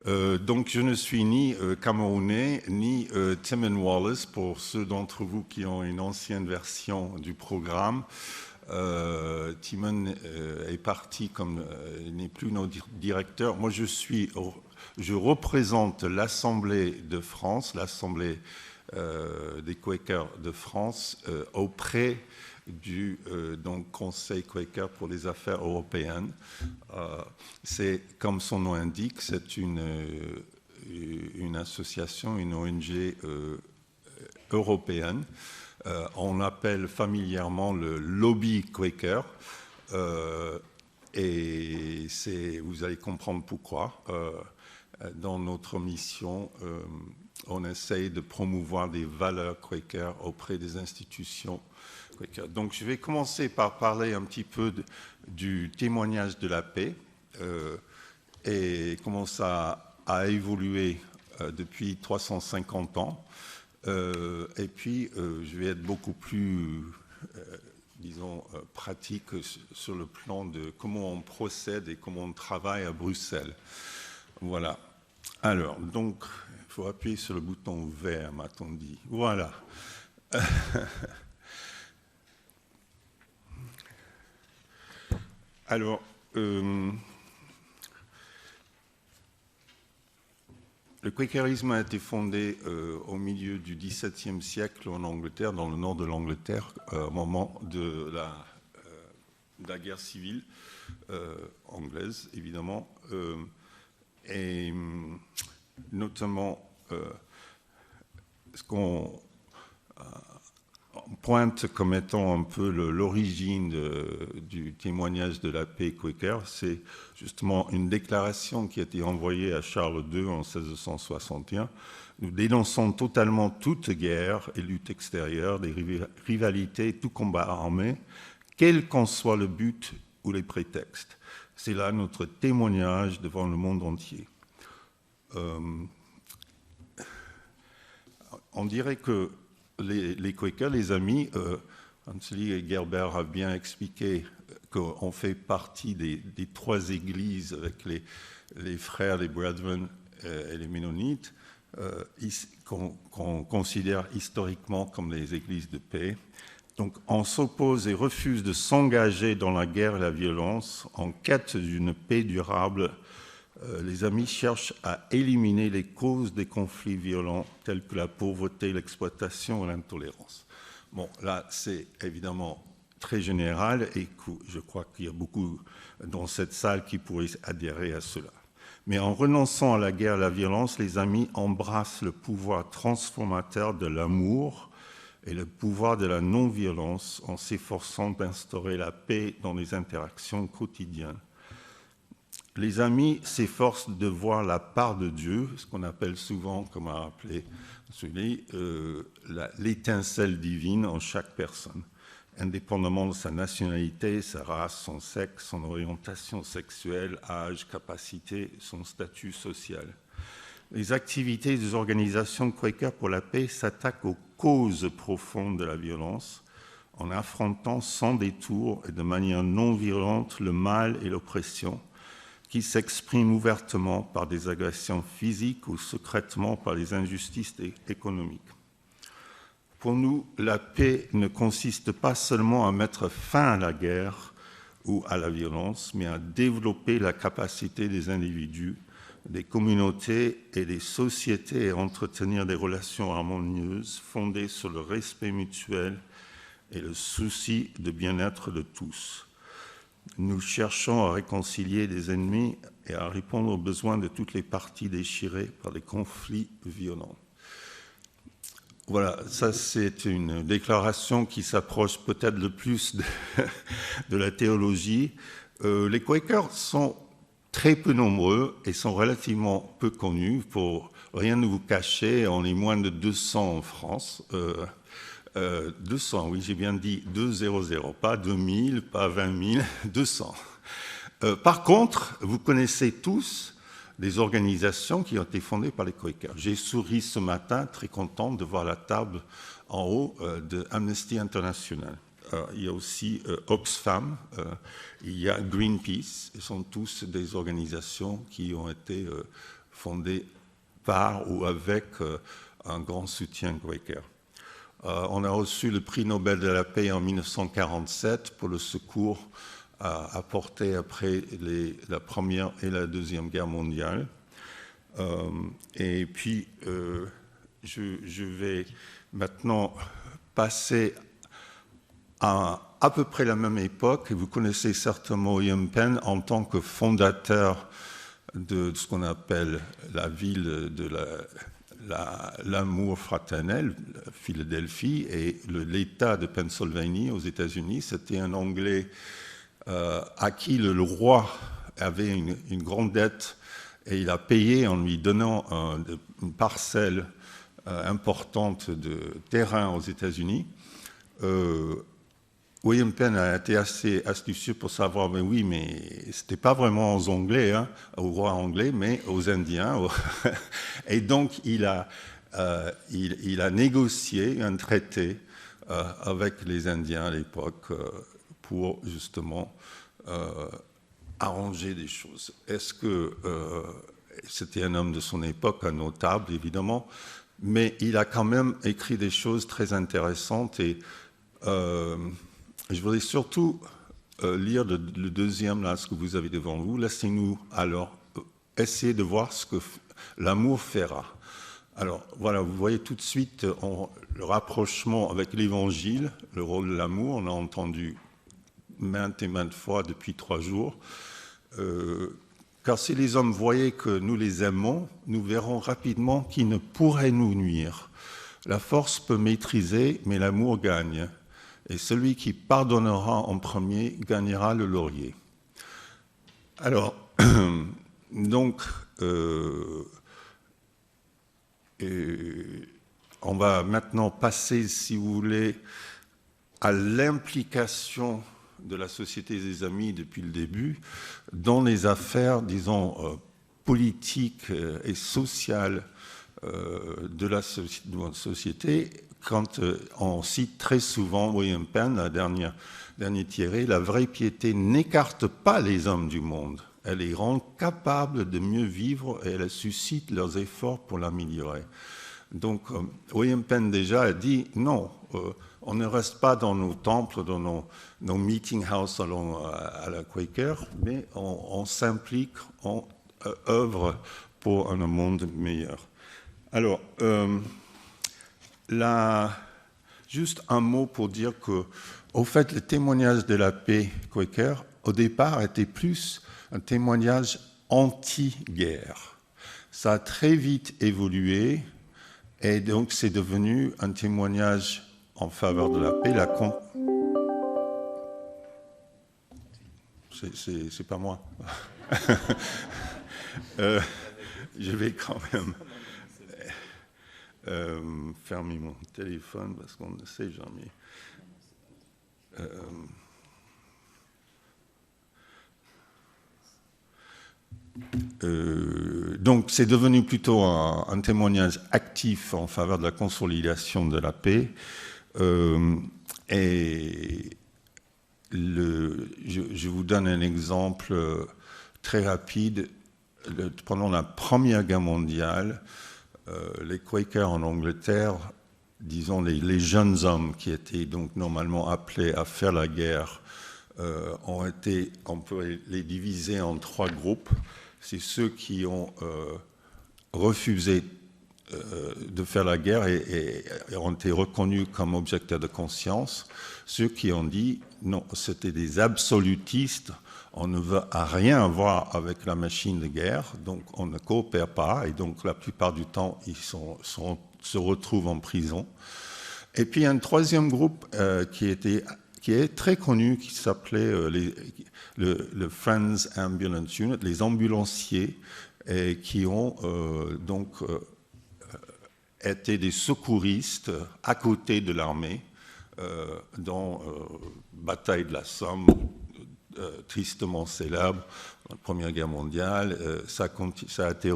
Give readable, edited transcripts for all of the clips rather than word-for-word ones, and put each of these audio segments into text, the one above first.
Donc, je ne suis ni Camerounais, ni Timon Wallace, pour ceux d'entre vous qui ont une ancienne version du programme. Timon est parti comme il n'est plus notre directeur. Moi, je représente l'Assemblée de France, l'Assemblée des Quakers de France, auprès du Conseil Quaker pour les affaires européennes. C'est, comme son nom indique, c'est une association, une ONG européenne. On appelle familièrement le lobby Quaker. Et vous allez comprendre pourquoi. Dans notre mission, on essaye de promouvoir des valeurs Quaker auprès des institutions Quaker. Donc, je vais commencer par parler un petit peu du témoignage de la paix et comment ça a évolué depuis 350 ans. Et puis, je vais être beaucoup plus, disons, pratique sur le plan de comment on procède et comment on travaille à Bruxelles. Voilà. Alors, donc, il faut appuyer sur le bouton vert, m'a-t-on dit. Voilà. Alors, le quakerisme a été fondé au milieu du XVIIe siècle en Angleterre, dans le nord de l'Angleterre, au moment de la guerre civile anglaise, évidemment. Et notamment, ce qu'on pointe comme étant un peu l'origine du témoignage de la paix Quaker, c'est justement une déclaration qui a été envoyée à Charles II en 1661. Nous dénonçons totalement toute guerre et lutte extérieure, des rivalités, tout combat armé, quel qu'en soit le but ou les prétextes. C'est là notre témoignage devant le monde entier. On dirait que les Quakers, les amis, Hansli Gerber a bien expliqué qu'on fait partie des trois églises avec les frères, les Brethren et les Ménonites, qu'on considère historiquement comme les églises de paix. Donc, on s'oppose et refuse de s'engager dans la guerre et la violence en quête d'une paix durable. Les amis cherchent à éliminer les causes des conflits violents tels que la pauvreté, l'exploitation et l'intolérance. Bon, là, c'est évidemment très général et je crois qu'il y a beaucoup dans cette salle qui pourraient adhérer à cela. Mais en renonçant à la guerre et à la violence, les amis embrassent le pouvoir transformateur de l'amour et le pouvoir de la non-violence en s'efforçant d'instaurer la paix dans les interactions quotidiennes. Les amis s'efforcent de voir la part de Dieu, ce qu'on appelle souvent, comme a rappelé celui, l'étincelle divine en chaque personne, indépendamment de sa nationalité, sa race, son sexe, son orientation sexuelle, âge, capacité, son statut social. Les activités des organisations Quaker pour la paix s'attaquent aux causes profondes de la violence, en affrontant sans détour et de manière non violente le mal et l'oppression, qui s'expriment ouvertement par des agressions physiques ou secrètement par les injustices économiques. Pour nous, la paix ne consiste pas seulement à mettre fin à la guerre ou à la violence, mais à développer la capacité des individus, des communautés et des sociétés à entretenir des relations harmonieuses fondées sur le respect mutuel et le souci de bien-être de tous. Nous cherchons à réconcilier les ennemis et à répondre aux besoins de toutes les parties déchirées par des conflits violents. Voilà, ça c'est une déclaration qui s'approche peut-être le plus de la théologie. Les Quakers sont très peu nombreux et sont relativement peu connus. Pour rien ne vous cacher, on est moins de 200 en France. 200, oui, j'ai bien dit 200, pas 2000, pas 20 000, 200. Par contre, vous connaissez tous des organisations qui ont été fondées par les Quakers. J'ai souri ce matin, très content de voir la table en haut de Amnesty International. Il y a aussi Oxfam, il y a Greenpeace, ce sont tous des organisations qui ont été fondée par ou avec un grand soutien Quaker. On a reçu le prix Nobel de la paix en 1947 pour le secours apporté après la Première et la Deuxième Guerre mondiale. Et puis, je vais maintenant passer à peu près la même époque. Vous connaissez certainement William Penn en tant que fondateur de ce qu'on appelle la ville de l'amour fraternel, Philadelphie, et l'État de Pennsylvanie aux États-Unis. C'était un Anglais à qui le roi avait une grande dette et il a payé en lui donnant une parcelle importante de terrain aux États-Unis. William Penn a été assez astucieux pour savoir, mais oui, mais c'était pas vraiment aux Anglais, hein, aux rois anglais, mais aux Indiens. Et donc, il a négocié un traité avec les Indiens à l'époque pour justement arranger des choses. Est-ce que c'était un homme de son époque, un notable, évidemment, mais il a quand même écrit des choses très intéressantes et je voudrais surtout lire le deuxième, là, ce que vous avez devant vous. Laissez-nous alors essayer de voir ce que l'amour fera. Alors voilà, vous voyez tout de suite le rapprochement avec l'Évangile, le rôle de l'amour. On a entendu maintes et maintes fois depuis 3 jours. Car si les hommes voyaient que nous les aimons, nous verrons rapidement qu'ils ne pourraient nous nuire. La force peut maîtriser, mais l'amour gagne. Et celui qui pardonnera en premier gagnera le laurier. Alors, donc, on va maintenant passer, si vous voulez, à l'implication de la Société des Amis depuis le début dans les affaires, disons, politiques et sociales de la société. Quand on cite très souvent William Penn, dernier tiré, la vraie piété n'écarte pas les hommes du monde. Elle les rend capables de mieux vivre et elle suscite leurs efforts pour l'améliorer. Donc, William Penn déjà a dit non, on ne reste pas dans nos temples, dans nos meeting house à la Quaker, mais on s'implique, on œuvre pour un monde meilleur. Alors, juste un mot pour dire que, au fait, le témoignage de la paix Quaker, au départ, était plus un témoignage anti-guerre. Ça a très vite évolué et donc c'est devenu un témoignage en faveur de la paix. C'est pas moi. Je vais quand même fermer mon téléphone parce qu'on ne sait jamais. Donc c'est devenu plutôt un témoignage actif en faveur de la consolidation de la paix. Et je vous donne un exemple très rapide. Pendant la Première Guerre mondiale, les Quakers en Angleterre, disons les jeunes hommes qui étaient donc normalement appelés à faire la guerre, on peut les diviser en 3 groupes. C'est ceux qui ont refusé de faire la guerre et ont été reconnus comme objecteurs de conscience. Ceux qui ont dit non, c'était des absolutistes, on ne veut rien avoir avec la machine de guerre, donc on ne coopère pas, et donc la plupart du temps, ils se retrouvent en prison. Et puis un troisième groupe qui est très connu, qui s'appelait le Friends Ambulance Unit, les ambulanciers, et qui ont été des secouristes à côté de l'armée dans bataille de la Somme, tristement célèbre, dans la Première Guerre mondiale. Ça a été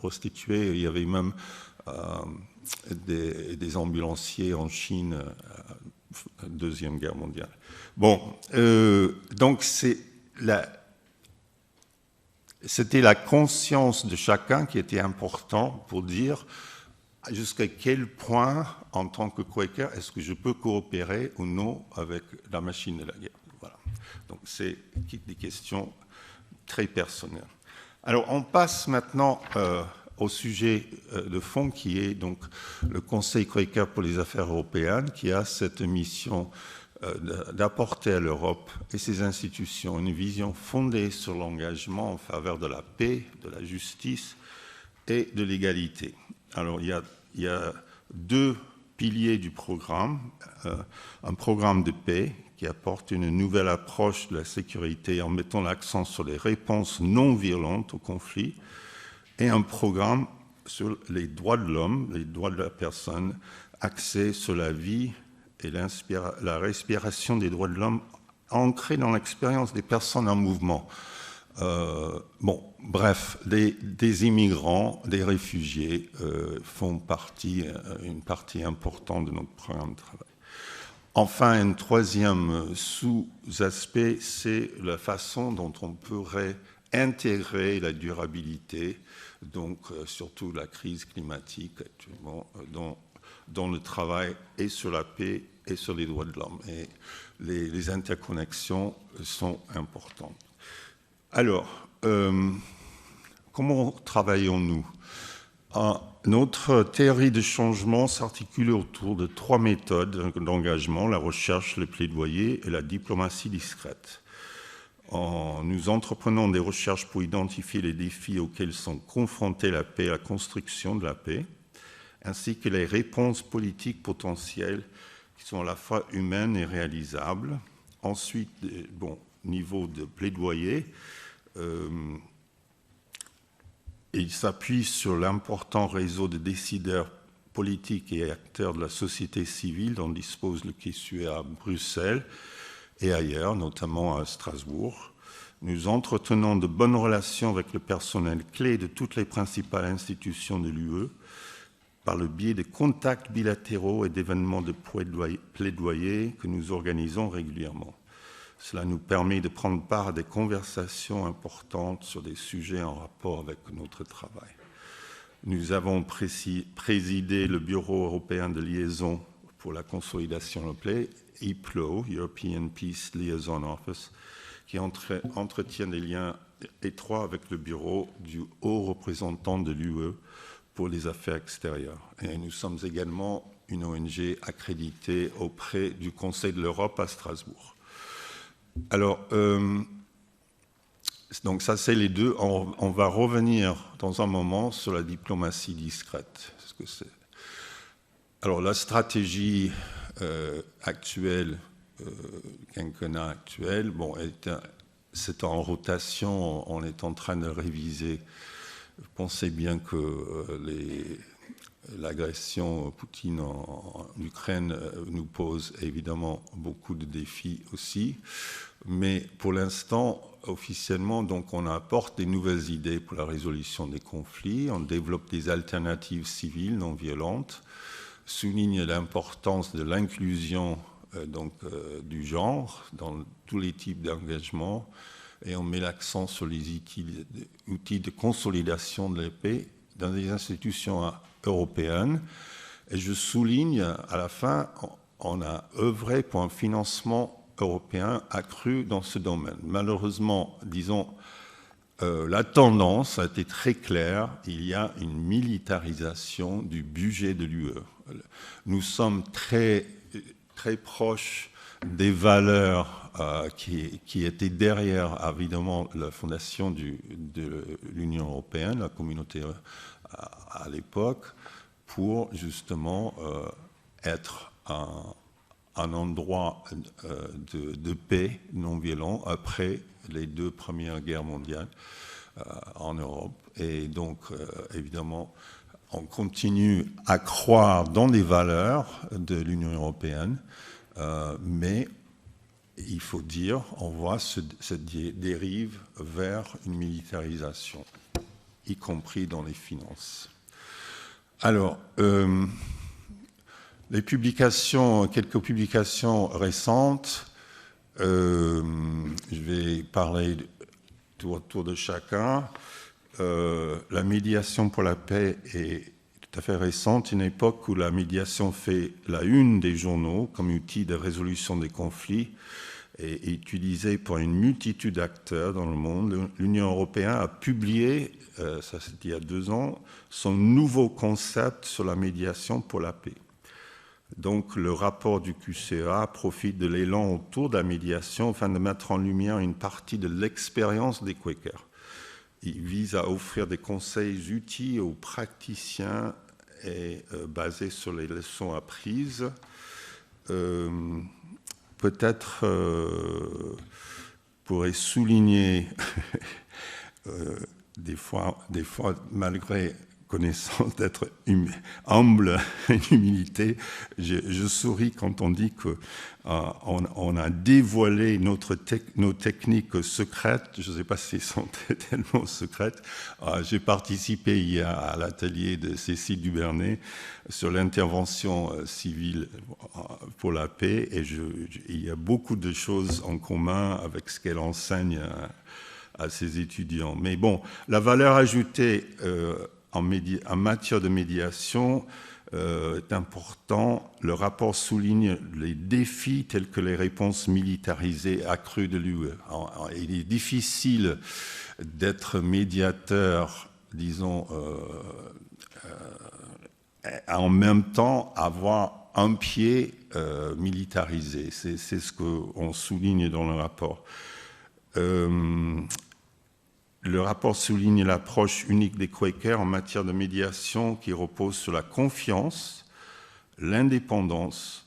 restitué. Il y avait même des ambulanciers en Chine, Deuxième Guerre mondiale. Bon, donc c'est C'était la conscience de chacun qui était important pour dire jusqu'à quel point, en tant que Quaker, est-ce que je peux coopérer ou non avec la machine de la guerre. Voilà. Donc c'est des questions très personnelles. Alors on passe maintenant au sujet de fond qui est donc le Conseil Quaker pour les affaires européennes qui a cette mission d'apporter à l'Europe et ses institutions une vision fondée sur l'engagement en faveur de la paix, de la justice et de l'égalité. Alors il y a deux piliers du programme, un programme de paix qui apporte une nouvelle approche de la sécurité en mettant l'accent sur les réponses non violentes aux conflits, et un programme sur les droits de l'homme, les droits de la personne, axé sur la vie et la respiration des droits de l'homme ancrés dans l'expérience des personnes en mouvement. Bref, des immigrants, des réfugiés font une partie importante de notre programme de travail. Enfin, un troisième sous-aspect, c'est la façon dont on pourrait intégrer la durabilité, donc surtout la crise climatique actuellement, dans le travail et sur la paix et sur les droits de l'homme. Et les interconnexions sont importantes. Alors, comment travaillons-nous ? Notre théorie de changement s'articule autour de trois méthodes d'engagement, la recherche, le plaidoyer et la diplomatie discrète. Nous entreprenons des recherches pour identifier les défis auxquels sont confrontés la paix et la construction de la paix, ainsi que les réponses politiques potentielles qui sont à la fois humaines et réalisables. Ensuite, niveau de plaidoyer, il s'appuie sur l'important réseau de décideurs politiques et acteurs de la société civile dont dispose le QSUE à Bruxelles et ailleurs, notamment à Strasbourg. Nous entretenons de bonnes relations avec le personnel clé de toutes les principales institutions de l'UE par le biais de contacts bilatéraux et d'événements de plaidoyer que nous organisons régulièrement. Cela nous permet de prendre part à des conversations importantes sur des sujets en rapport avec notre travail. Nous avons présidé le Bureau européen de liaison pour la consolidation de la paix, EPLO, European Peace Liaison Office, qui entretient des liens étroits avec le bureau du haut représentant de l'UE pour les affaires extérieures. Et nous sommes également une ONG accréditée auprès du Conseil de l'Europe à Strasbourg. Alors, donc ça c'est les deux. On va revenir dans un moment sur la diplomatie discrète. Alors la stratégie actuelle, quinquennat actuel, c'est en rotation, on est en train de réviser. Pensez bien que l'agression Poutine en Ukraine nous pose évidemment beaucoup de défis aussi. Mais pour l'instant, officiellement, donc, on apporte des nouvelles idées pour la résolution des conflits, on développe des alternatives civiles non violentes, souligne l'importance de l'inclusion du genre dans tous les types d'engagement, et on met l'accent sur les outils de consolidation de la paix dans les institutions européennes. Et je souligne, à la fin, on a œuvré pour un financement européen accru dans ce domaine. Malheureusement, disons, la tendance a été très claire, il y a une militarisation du budget de l'UE. Nous sommes très, très proches des valeurs qui étaient derrière, évidemment, la fondation de l'Union européenne, la communauté à l'époque, pour justement être un endroit de paix non violent après les deux premières guerres mondiales en Europe. Et donc, évidemment, on continue à croire dans les valeurs de l'Union européenne, mais il faut dire, on voit cette dérive vers une militarisation, y compris dans les finances. Alors, quelques publications récentes, je vais parler autour de chacun. La médiation pour la paix est tout à fait récente, une époque où la médiation fait la une des journaux comme outil de résolution des conflits et utilisée pour une multitude d'acteurs dans le monde. L'Union européenne a publié, ça c'était il y a 2 ans, son nouveau concept sur la médiation pour la paix. Donc le rapport du QCA profite de l'élan autour de la médiation afin de mettre en lumière une partie de l'expérience des Quakers. Il vise à offrir des conseils utiles aux praticiens et basés sur les leçons apprises. Peut-être pourrais souligner des fois, malgré connaissance d'être humble et humilité, je souris quand on dit qu'on a dévoilé nos techniques secrètes. Je ne sais pas si elles sont tellement secrètes. J'ai participé hier à l'atelier de Cécile Dubernay sur l'intervention civile pour la paix et il y a beaucoup de choses en commun avec ce qu'elle enseigne à ses étudiants. Mais bon, la valeur ajoutée en matière de médiation est important. Le rapport souligne les défis tels que les réponses militarisées accrues de l'UE. Il est difficile d'être médiateur, disons, en même temps avoir un pied militarisé. C'est ce qu'on souligne dans le rapport. Le rapport souligne l'approche unique des Quakers en matière de médiation qui repose sur la confiance, l'indépendance,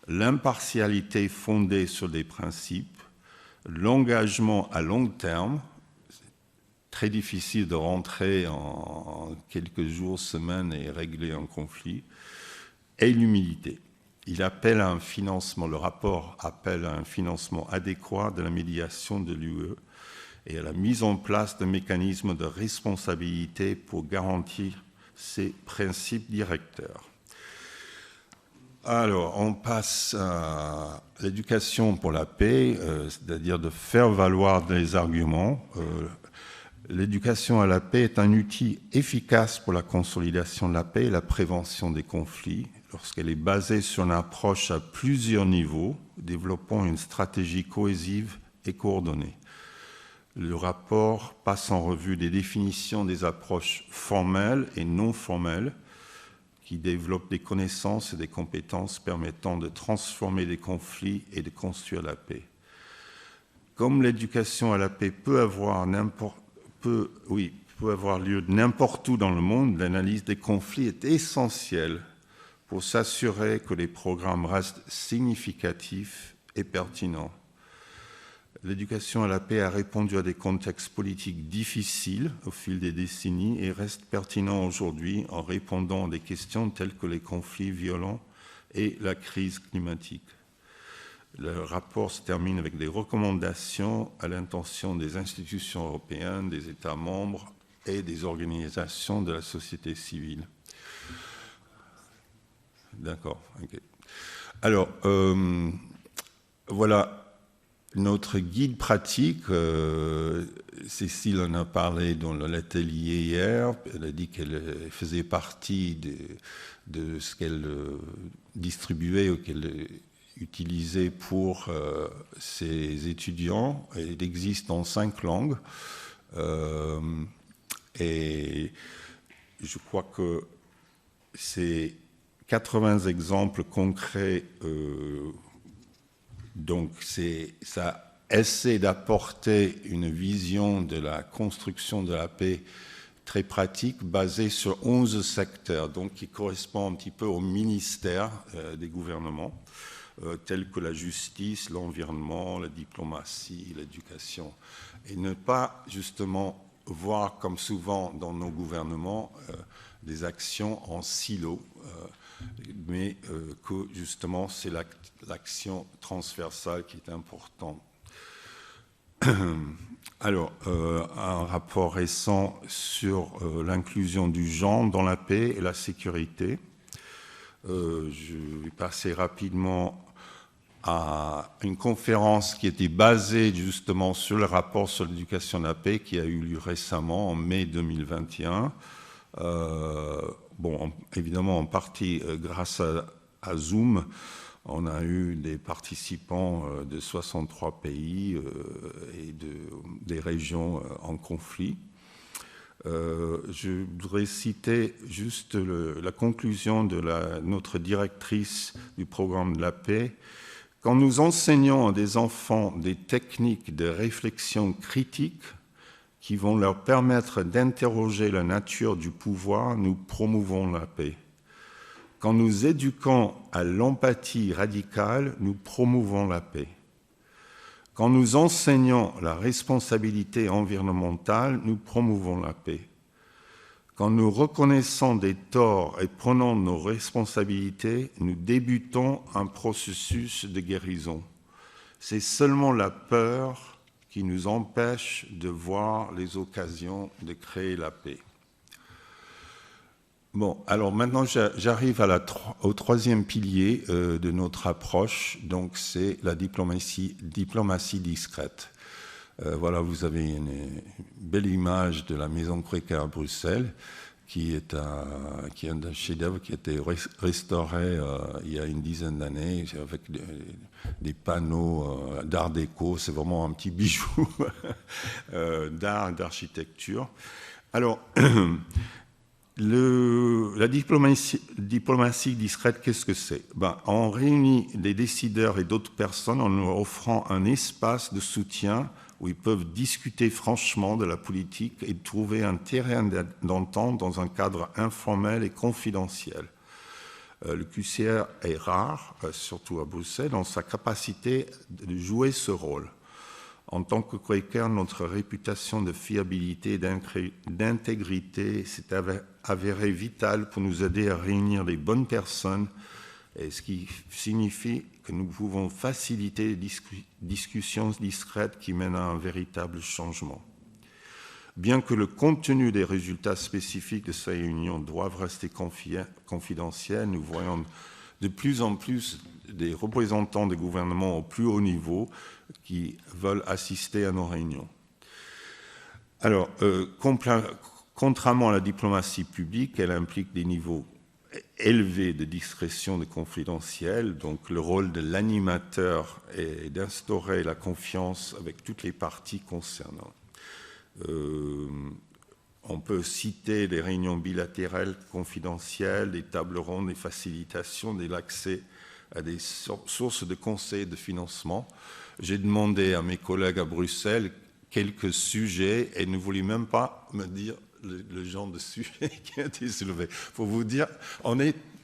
l'impartialité fondée sur des principes, l'engagement à long terme. C'est très difficile de rentrer en quelques jours, semaines et régler un conflit, et l'humilité. Il appelle à un financement, le rapport appelle à un financement adéquat de la médiation de l'UE et à la mise en place de mécanismes de responsabilité pour garantir ces principes directeurs. Alors, on passe à l'éducation pour la paix, c'est-à-dire de faire valoir des arguments. L'éducation à la paix est un outil efficace pour la consolidation de la paix et la prévention des conflits, lorsqu'elle est basée sur une approche à plusieurs niveaux, développant une stratégie cohésive et coordonnée. Le rapport passe en revue des définitions des approches formelles et non formelles qui développent des connaissances et des compétences permettant de transformer des conflits et de construire la paix. Comme l'éducation à la paix peut avoir lieu n'importe où dans le monde, l'analyse des conflits est essentielle pour s'assurer que les programmes restent significatifs et pertinents. L'éducation à la paix a répondu à des contextes politiques difficiles au fil des décennies et reste pertinent aujourd'hui en répondant à des questions telles que les conflits violents et la crise climatique. Le rapport se termine avec des recommandations à l'intention des institutions européennes, des États membres et des organisations de la société civile. D'accord. Okay. Alors, voilà. Notre guide pratique, Cécile en a parlé dans l'atelier hier, elle a dit qu'elle faisait partie de ce qu'elle distribuait ou qu'elle utilisait pour ses étudiants. Il existe en 5 langues et je crois que c'est 80 exemples concrets. Donc, ça essaie d'apporter une vision de la construction de la paix très pratique, basée sur 11 secteurs, donc qui correspond un petit peu aux ministères des gouvernements, tels que la justice, l'environnement, la diplomatie, l'éducation. Et ne pas justement voir, comme souvent dans nos gouvernements, des actions en silo, mais que justement c'est l'action transversale qui est importante. Alors, un rapport récent sur l'inclusion du genre dans la paix et la sécurité. Je vais passer rapidement à une conférence qui était basée justement sur le rapport sur l'éducation de la paix qui a eu lieu récemment en mai 2021. Évidemment en partie grâce à Zoom, on a eu des participants de 63 pays et des régions en conflit. Je voudrais citer juste la conclusion de notre directrice du programme de la paix. Quand nous enseignons à des enfants des techniques de réflexion critique qui vont leur permettre d'interroger la nature du pouvoir, nous promouvons la paix. Quand nous éduquons à l'empathie radicale, nous promouvons la paix. Quand nous enseignons la responsabilité environnementale, nous promouvons la paix. Quand nous reconnaissons des torts et prenons nos responsabilités, nous débutons un processus de guérison. C'est seulement la peur qui nous empêche de voir les occasions de créer la paix. Bon, alors maintenant j'arrive au troisième pilier de notre approche, donc c'est la diplomatie discrète. Voilà, vous avez une belle image de la maison Quaker à Bruxelles, qui est un chef-d'œuvre qui a été restauré il y a une dizaine d'années avec des panneaux d'art déco. C'est vraiment un petit bijou d'art et d'architecture. Alors, la diplomatie discrète, qu'est-ce que c'est? On réunit des décideurs et d'autres personnes en leur offrant un espace de soutien où ils peuvent discuter franchement de la politique et trouver un terrain d'entente dans un cadre informel et confidentiel. Le QCR est rare, surtout à Bruxelles, dans sa capacité de jouer ce rôle. En tant que Quaker, notre réputation de fiabilité et d'intégrité s'est avérée vitale pour nous aider à réunir les bonnes personnes, et ce qui signifie que nous pouvons faciliter les discussions discrètes qui mènent à un véritable changement. Bien que le contenu des résultats spécifiques de ces réunions doivent rester confidentiels, nous voyons de plus en plus des représentants des gouvernements au plus haut niveau qui veulent assister à nos réunions. Alors, contrairement à la diplomatie publique, elle implique des niveaux élevés de discrétion, de confidentiel. Donc, le rôle de l'animateur est d'instaurer la confiance avec toutes les parties concernées. On peut citer des réunions bilatérales confidentielles, des tables rondes, des facilitations, de l'accès à des sources de conseils et de financement. J'ai demandé à mes collègues à Bruxelles quelques sujets et ne voulaient même pas me dire le genre de sujet qui a été soulevé. Il faut vous dire,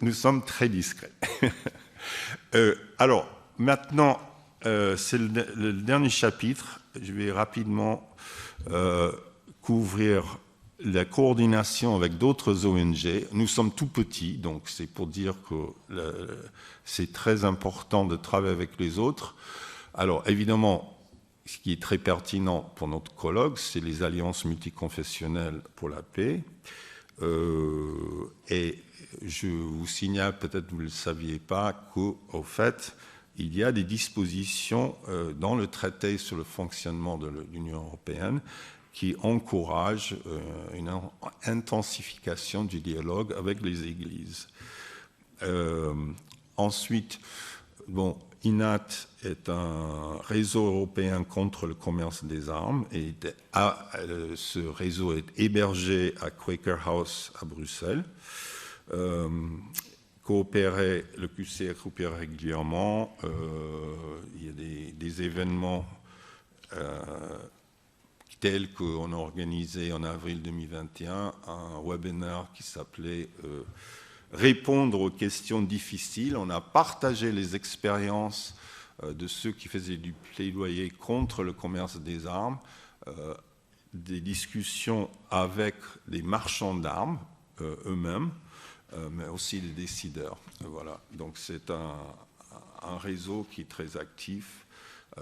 nous sommes très discrets. Alors, maintenant, c'est le dernier chapitre. Je vais rapidement couvrir la coordination avec d'autres ONG. Nous sommes tout petits, donc c'est pour dire que c'est très important de travailler avec les autres. Alors, évidemment, ce qui est très pertinent pour notre colloque, c'est les alliances multiconfessionnelles pour la paix. Et je vous signale, peut-être que vous ne le saviez pas, qu'au fait, il y a des dispositions dans le traité sur le fonctionnement de l'Union européenne qui encouragent une intensification du dialogue avec les églises. Ensuite, INAT est un réseau européen contre le commerce des armes et ce réseau est hébergé à Quaker House à Bruxelles. Le QCR coopère régulièrement. Il y a des événements tels qu'on a organisé en avril 2021 un webinaire qui s'appelait Répondre aux questions difficiles. On a partagé les expériences de ceux qui faisaient du plaidoyer contre le commerce des armes, des discussions avec les marchands d'armes eux-mêmes, mais aussi les décideurs. Voilà. Donc c'est un réseau qui est très actif.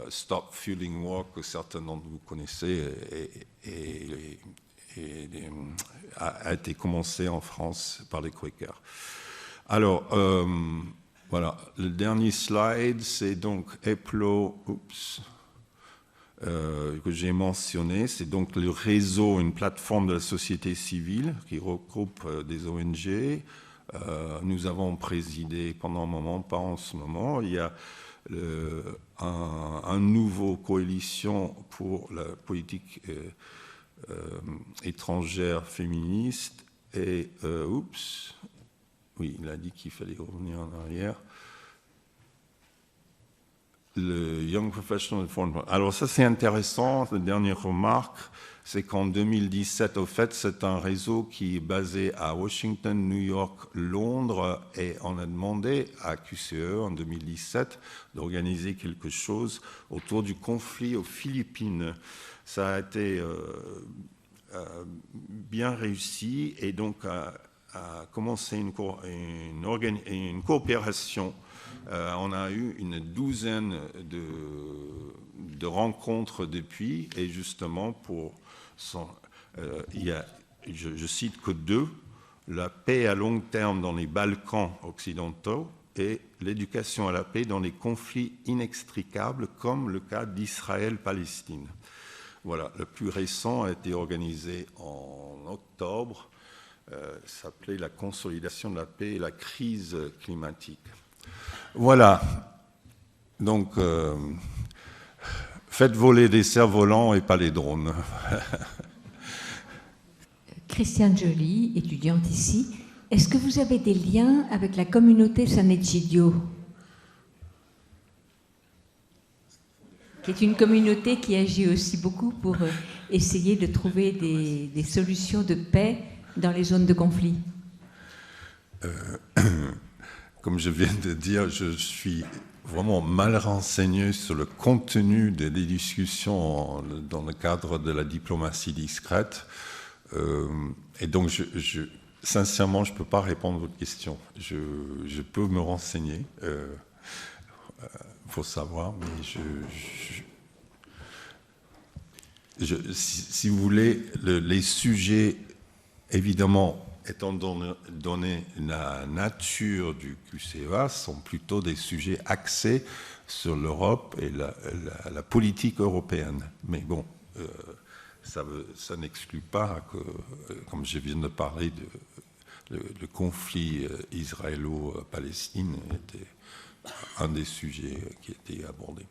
Stop Fueling War, que certains d'entre vous connaissez, a été commencé en France par les Quakers. Alors, Voilà, le dernier slide, c'est donc EPLO, que j'ai mentionné. C'est donc le réseau, une plateforme de la société civile qui regroupe des ONG. Nous avons présidé pendant un moment, pas en ce moment. Il y a un nouveau coalition pour la politique étrangère féministe. Et, oui, il a dit qu'il fallait revenir en arrière. Le Young Professional Forum. Alors ça, c'est intéressant. La dernière remarque, c'est qu'en 2017, au fait, c'est un réseau qui est basé à Washington, New York, Londres, et on a demandé à QCE en 2017 d'organiser quelque chose autour du conflit aux Philippines. Ça a été bien réussi, et donc a commencé une coopération. On a eu une douzaine de rencontres depuis, et justement, je cite que 2, la paix à long terme dans les Balkans occidentaux et l'éducation à la paix dans les conflits inextricables, comme le cas d'Israël-Palestine. Voilà, le plus récent a été organisé en octobre, s'appelait la consolidation de la paix et la crise climatique. Voilà, donc faites voler des cerfs-volants et pas les drones. Christiane Joly, étudiante ici, est-ce que vous avez des liens avec la communauté San Egidio, qui est une communauté qui agit aussi beaucoup pour essayer de trouver des solutions de paix dans les zones de conflit? Comme je viens de dire, je suis vraiment mal renseigné sur le contenu des discussions dans le cadre de la diplomatie discrète. Et donc, sincèrement, je ne peux pas répondre à votre question. Je peux me renseigner, faut savoir, mais si vous voulez, les sujets, évidemment, étant donné la nature du QCEA, sont plutôt des sujets axés sur l'Europe et la politique européenne. Mais bon, ça n'exclut pas que, comme je viens de parler, le conflit israélo-palestine était un des sujets qui était abordé.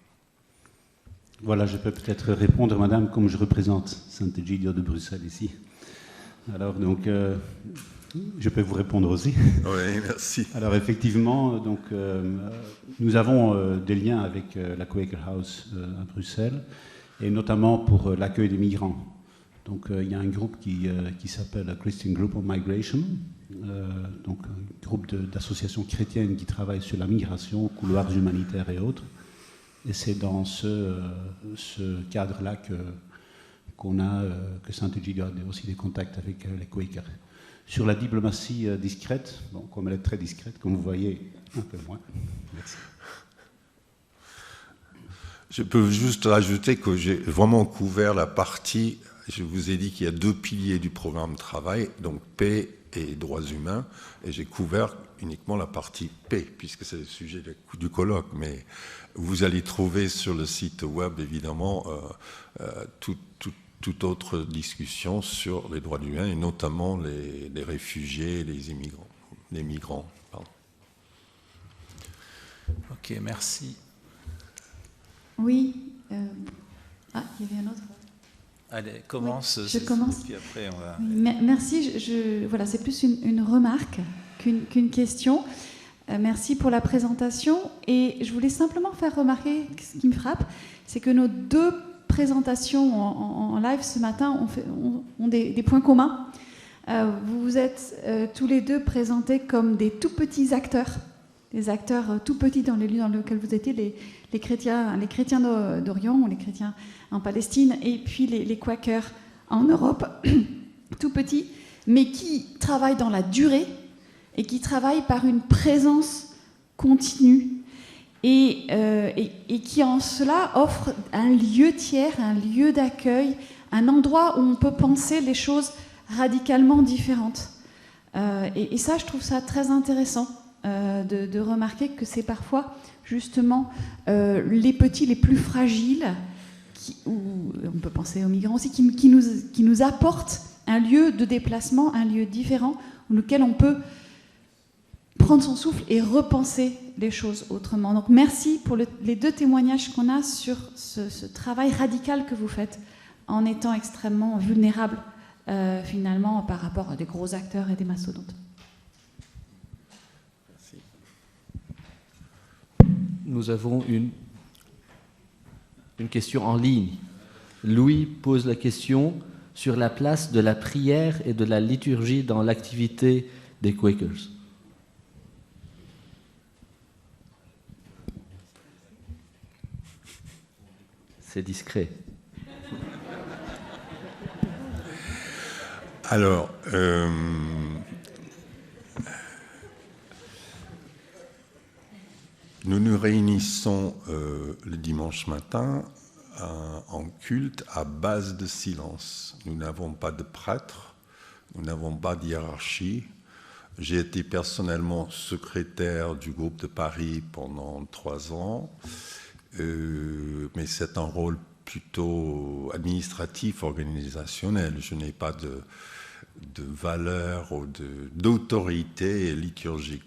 Voilà, je peux peut-être répondre, madame, comme je représente Sant'Egidio de Bruxelles ici. Alors, donc, je peux vous répondre aussi. Oui, merci. Alors, effectivement, donc, nous avons des liens avec la Quaker House à Bruxelles, et notamment pour l'accueil des migrants. Donc, il y a un groupe qui s'appelle Christian Group on Migration, donc un groupe d'associations chrétiennes qui travaillent sur la migration, couloirs humanitaires et autres. Et c'est dans ce cadre-là que Sant'Egidio a aussi des contacts avec les Quakers. Sur la diplomatie discrète, bon, comme elle est très discrète, comme vous voyez, un peu moins. Merci. Je peux juste rajouter que j'ai vraiment couvert la partie, je vous ai dit qu'il y a 2 piliers du programme de travail, donc paix et droits humains, et j'ai couvert uniquement la partie paix, puisque c'est le sujet du colloque, mais vous allez trouver sur le site web, évidemment, toute autre discussion sur les droits humains, et notamment les réfugiés, les immigrants, les migrants. Pardon. Ok, merci. Oui. Il y avait un autre. Allez, commence. Oui, je commence. Puis après, on va... Oui, merci. Voilà, c'est plus une remarque qu'une question. Merci pour la présentation. Et je voulais simplement faire remarquer ce qui me frappe, c'est que nos 2 présentations en live ce matin ont des points communs. Vous vous êtes tous les 2 présentés comme des tout petits acteurs, des acteurs tout petits dans les lieux dans lesquels vous étiez, les chrétiens d'Orient ou les chrétiens en Palestine, et puis les Quakers en Europe, tout petits, mais qui travaillent dans la durée et qui travaillent par une présence continue et qui en cela offrent un lieu tiers, un lieu d'accueil, un endroit où on peut penser les choses radicalement différentes. Et ça, je trouve ça très intéressant. de remarquer que c'est parfois justement les petits, les plus fragiles, ou on peut penser aux migrants aussi, qui nous apportent un lieu de déplacement, un lieu différent, auquel on peut prendre son souffle et repenser les choses autrement. Donc merci pour les 2 témoignages qu'on a sur ce travail radical que vous faites en étant extrêmement vulnérable finalement par rapport à des gros acteurs et des mastodontes. Merci. Nous avons une question en ligne. Louis pose la question sur la place de la prière et de la liturgie dans l'activité des Quakers. C'est discret. Alors, nous nous réunissons le dimanche matin en culte à base de silence. Nous n'avons pas de prêtre, nous n'avons pas de hiérarchie. J'ai été personnellement secrétaire du groupe de Paris pendant 3 ans, mais c'est un rôle plutôt administratif, organisationnel. Je n'ai pas de valeur ou d'autorité liturgique.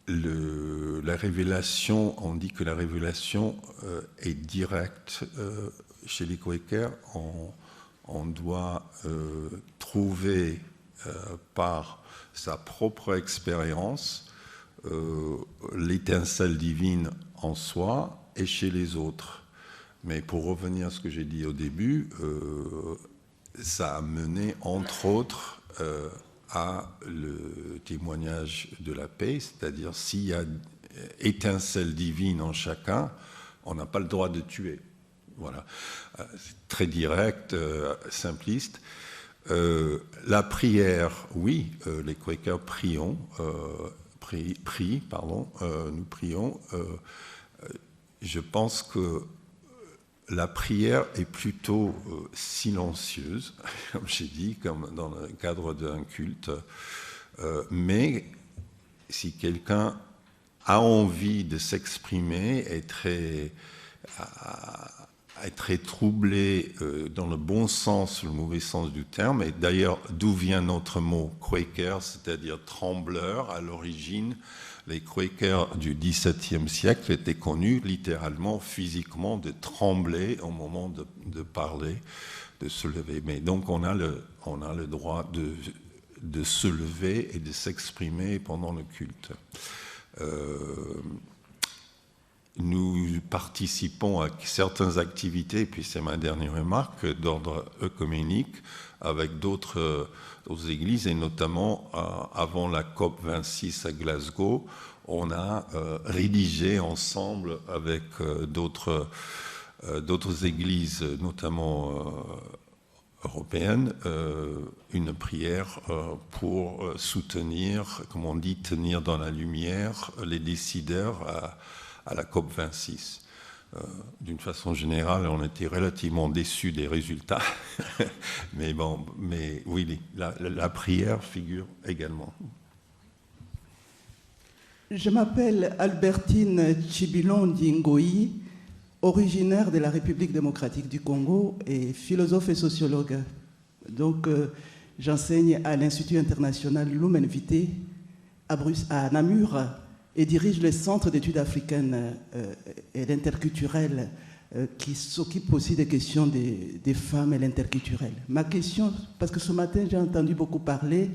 La révélation, on dit que la révélation est directe chez les Quakers. On doit trouver par sa propre expérience l'étincelle divine en soi et chez les autres. Mais pour revenir à ce que j'ai dit au début, ça a mené entre autres à le témoignage de la paix, c'est-à-dire s'il y a étincelle divine en chacun, on n'a pas le droit de tuer. Voilà, c'est très direct, simpliste. La prière, oui, les Quakers prions, nous prions. Je pense que la prière est plutôt silencieuse, comme j'ai dit, comme dans le cadre d'un culte. Mais si quelqu'un a envie de s'exprimer, est très troublé dans le bon sens, le mauvais sens du terme, et d'ailleurs d'où vient notre mot Quaker, c'est-à-dire trembleur à l'origine. Les Quakers du XVIIe siècle étaient connus littéralement, physiquement, de trembler au moment de parler, de se lever. Mais donc on a le droit de se lever et de s'exprimer pendant le culte. Nous participons à certaines activités, puis c'est ma dernière remarque, d'ordre œcuménique, avec d'autres églises, et notamment avant la COP26 à Glasgow, on a rédigé ensemble avec d'autres églises, notamment européennes, une prière pour soutenir, comme on dit, tenir dans la lumière les décideurs à la COP26. D'une façon générale, on était relativement déçus des résultats, mais oui, la prière figure également. Je m'appelle Albertine Chibilondi Ngoyi, originaire de la République démocratique du Congo et philosophe et sociologue. Donc, j'enseigne à l'Institut international Lumen Vitae à Namur, et dirige le Centre d'études africaines et l'interculturel qui s'occupe aussi des questions des femmes et l'interculturel. Ma question, parce que ce matin j'ai entendu beaucoup parler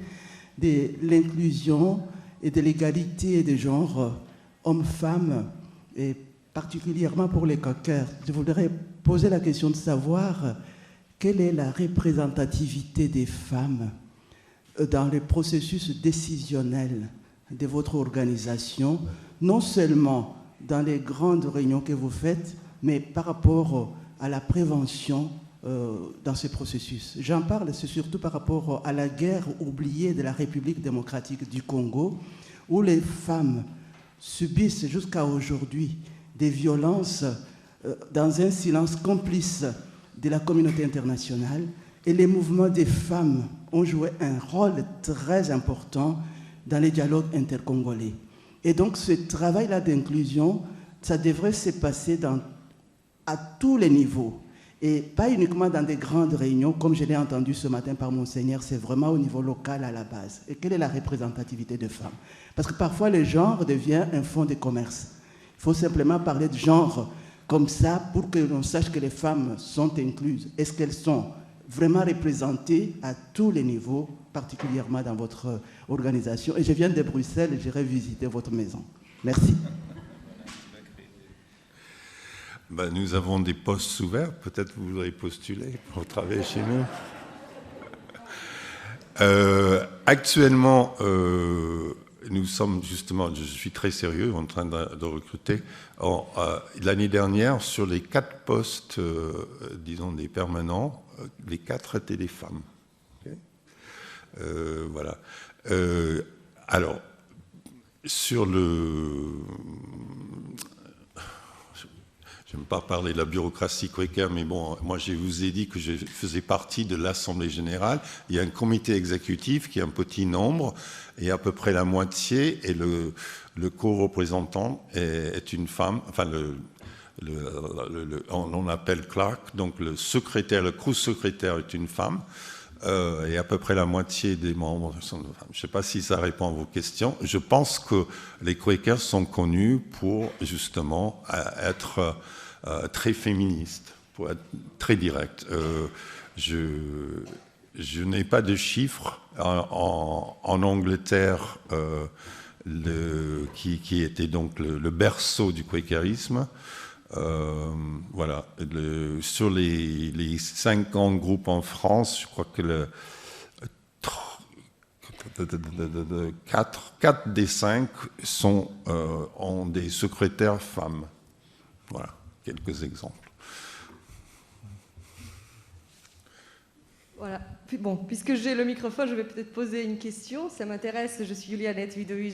de l'inclusion et de l'égalité des genres hommes-femmes, et particulièrement pour les Quakers. Je voudrais poser la question de savoir quelle est la représentativité des femmes dans les processus décisionnels de votre organisation, non seulement dans les grandes réunions que vous faites, mais par rapport à la prévention dans ce processus. J'en parle, c'est surtout par rapport à la guerre oubliée de la République démocratique du Congo, où les femmes subissent jusqu'à aujourd'hui des violences dans un silence complice de la communauté internationale, et les mouvements des femmes ont joué un rôle très important dans les dialogues intercongolais. Et donc ce travail-là d'inclusion, ça devrait se passer à tous les niveaux. Et pas uniquement dans des grandes réunions, comme je l'ai entendu ce matin par Monseigneur, c'est vraiment au niveau local à la base. Et quelle est la représentativité des femmes? Parce que parfois le genre devient un fonds de commerce. Il faut simplement parler de genre comme ça pour que l'on sache que les femmes sont incluses. Est-ce qu'elles sont vraiment représentées à tous les niveaux, particulièrement dans votre organisation? Et je viens de Bruxelles et j'irai visiter votre maison. Merci. Ben, nous avons des postes ouverts, peut-être vous voudrez postuler pour travailler chez nous. Actuellement, nous sommes justement, je suis très sérieux, en train de recruter. L'année dernière, sur les 4 postes, disons des permanents, les 4 étaient des femmes. Okay, voilà. Alors, sur le... Je n'aime pas parler de la bureaucratie Quaker, mais bon, moi je vous ai dit que je faisais partie de l'Assemblée générale. Il y a un comité exécutif qui est un petit nombre, et à peu près la moitié, et le co-représentant est une femme, enfin on appelle clerk, donc le secrétaire, le co-secrétaire est une femme, et à peu près la moitié des membres sont des femmes. Je ne sais pas si ça répond à vos questions. Je pense que les Quakers sont connus pour justement être très féministes, pour être très directs. Je n'ai pas de chiffres. En Angleterre, qui était donc le berceau du quakerisme, voilà. Sur les 50 groupes en France, je crois que 4 des 5 ont des secrétaires femmes. Voilà, quelques exemples. Voilà. Bon, puisque j'ai le microphone, je vais peut-être poser une question. Ça m'intéresse. Je suis Julianette Vidoui,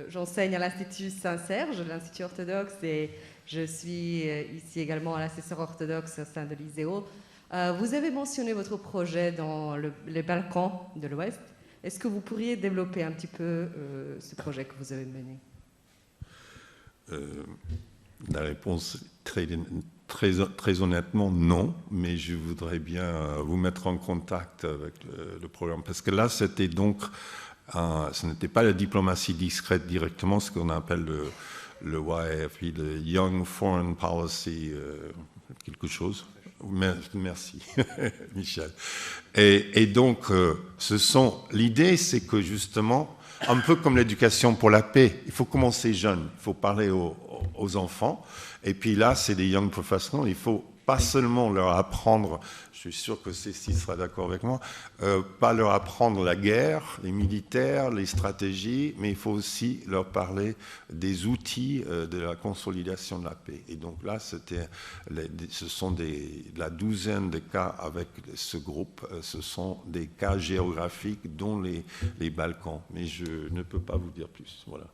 j'enseigne à l'Institut Saint-Serge, l'Institut orthodoxe, et je suis ici également à l'assesseur orthodoxe au sein de l'ISEO. Vous avez mentionné votre projet dans les Balkans de l'Ouest. Est-ce que vous pourriez développer un petit peu ce projet que vous avez mené? La réponse très honnêtement, non, mais je voudrais bien vous mettre en contact avec le programme. Parce que là, c'était donc, ce n'était pas la diplomatie discrète directement, ce qu'on appelle le YFP, le Young Foreign Policy, quelque chose. Merci, Michel. Et donc, l'idée, c'est que justement, un peu comme l'éducation pour la paix, il faut commencer jeune, il faut parler aux enfants. Et puis là, c'est des young professionals, il faut pas seulement leur apprendre, je suis sûr que Cécile sera d'accord avec moi, pas leur apprendre la guerre, les militaires, les stratégies, mais il faut aussi leur parler des outils de la consolidation de la paix. Et donc là, ce sont la douzaine de cas avec ce groupe, ce sont des cas géographiques dont les Balkans, mais je ne peux pas vous dire plus. Voilà.